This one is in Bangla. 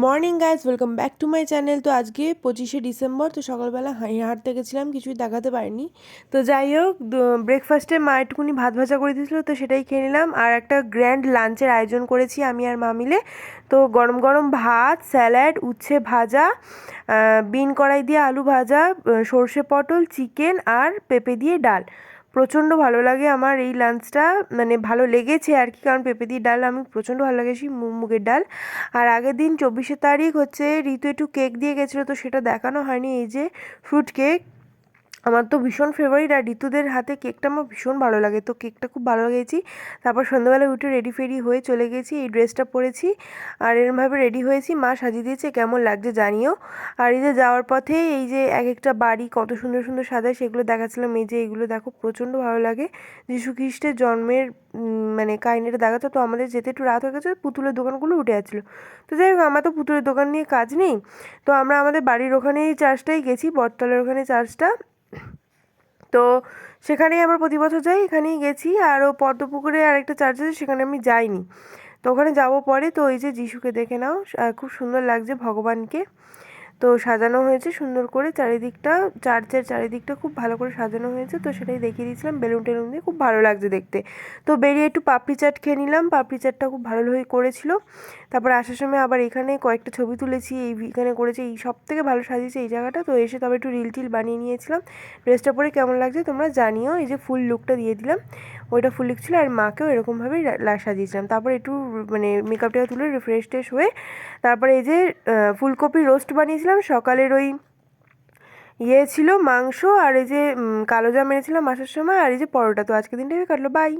Morning guys, welcome back to my channel. তো আজকে 25শে ডিসেম্বর, তো সকালবেলা হাঁটতে গেছিলাম, কিছুই দেখাতে পারিনি। তো যাই হোক, ব্রেকফাস্টে মা একটুখানি ভাত ভাজা করে দিয়েছিলো, তো সেটাই খেয়ে নিলাম। আর একটা গ্র্যান্ড লাঞ্চের আয়োজন করেছি আমি আর মা মিলে। তো গরম গরম ভাত, স্যালাড, উচ্ছে ভাজা, বিন কড়াই দিয়ে আলু ভাজা, সর্ষে পটল, চিকেন আর পেঁপে দিয়ে ডাল। প্রচণ্ড ভালো লাগে আমার এই লাঞ্চটা, মানে ভালো লেগেছে আর কি, কারণ পেঁপে দিয়ে ডাল আমি প্রচণ্ড ভালো লাগেছি, মুগের ডাল। আর আগের দিন 24শে তারিখ হচ্ছে ঋতু একটু কেক দিয়ে গেছিলো, তো সেটা দেখানো হয়নি। এই যে ফ্রুট কেক, আমার তো ভীষণ ফেভারিট, আর ঋতুদের হাতে কেকটা আমার ভীষণ ভালো লাগে, তো কেকটা খুব ভালো লেগেছি। তারপর সন্ধ্যাবেলা উঠে রেডি ফেডি হয়ে চলে গেছি, এই ড্রেসটা পরেছি আর এরমভাবে রেডি হয়েছি। মা সাজিয়ে দিয়েছে, কেমন লাগছে জানিও। আর এই যে যাওয়ার পথে এই যে এক একটা বাড়ি কত সুন্দর সুন্দর সাজায়, সেগুলো দেখাচ্ছিলাম। এই যে এগুলো দেখো, প্রচণ্ড ভালো লাগে। যীশু খ্রিস্টের জন্মের মানে কাহিনিটা দেখাতো। তো আমাদের যেতে একটু রাত হয়ে গেছে, পুতুলের দোকানগুলো উঠে যাচ্ছিলো। তো যাই হোক, আমার তো পুতুলের দোকান নিয়ে কাজ নেই, তো আমরা আমাদের বাড়ির ওখানেই চার্চটাই গেছি, বটতলার ওখানে চার্চটা। তো সেখানেই আমরা প্রতি বছর যাই, এখানেই গেছি। আরও পদ্মপুকুরে আরেকটা চার্চ আছে, সেখানে আমি যাইনি, তো ওখানে যাবো পরে। তো ওই যে যিশুকে দেখে নাও, খুব সুন্দর লাগছে ভগবানকে। তো সাজানো হয়েছে সুন্দর করে চারিদিকটা, চার্চের চারিদিকটা খুব ভালো করে সাজানো হয়েছে, তো সেটাই দেখিয়ে দিয়েছিলাম বেলুন টেলুন দিয়ে, খুব ভালো লাগছে দেখতে। তো বেরিয়ে একটু পাপড়ি চাট খেয়ে নিলাম, পাপড়ি চাটটা খুব ভালোভাবে করেছিল। তারপর আসার সময় আবার এখানে কয়েকটা ছবি তুলেছি, এখানে করেছে, এই সব থেকে ভালো সাজিয়েছে এই জায়গাটা। তো এসে তবে একটু রিল টিল বানিয়ে নিয়েছিলাম। ড্রেসটা পরে কেমন লাগছে তোমরা জানিও। এই যে ফুল লুকটা দিয়ে দিলাম, ওইটা ফুল লুক ছিল, আর মাকেও এরকমভাবেই সাজিয়েছিলাম। তারপর একটু মানে মেকআপটা তুলে রিফ্রেশ টেশ হয়ে, তারপরে এই যে ফুলকপি রোস্ট বানিয়েছিলাম সকালের, ওই ছিল মাংস, আর এই যে কালোজাম এনেছিলাম আসার সময়, আর এই যে পরোটা। তো আজকে দিনটা কাটলো, বাই।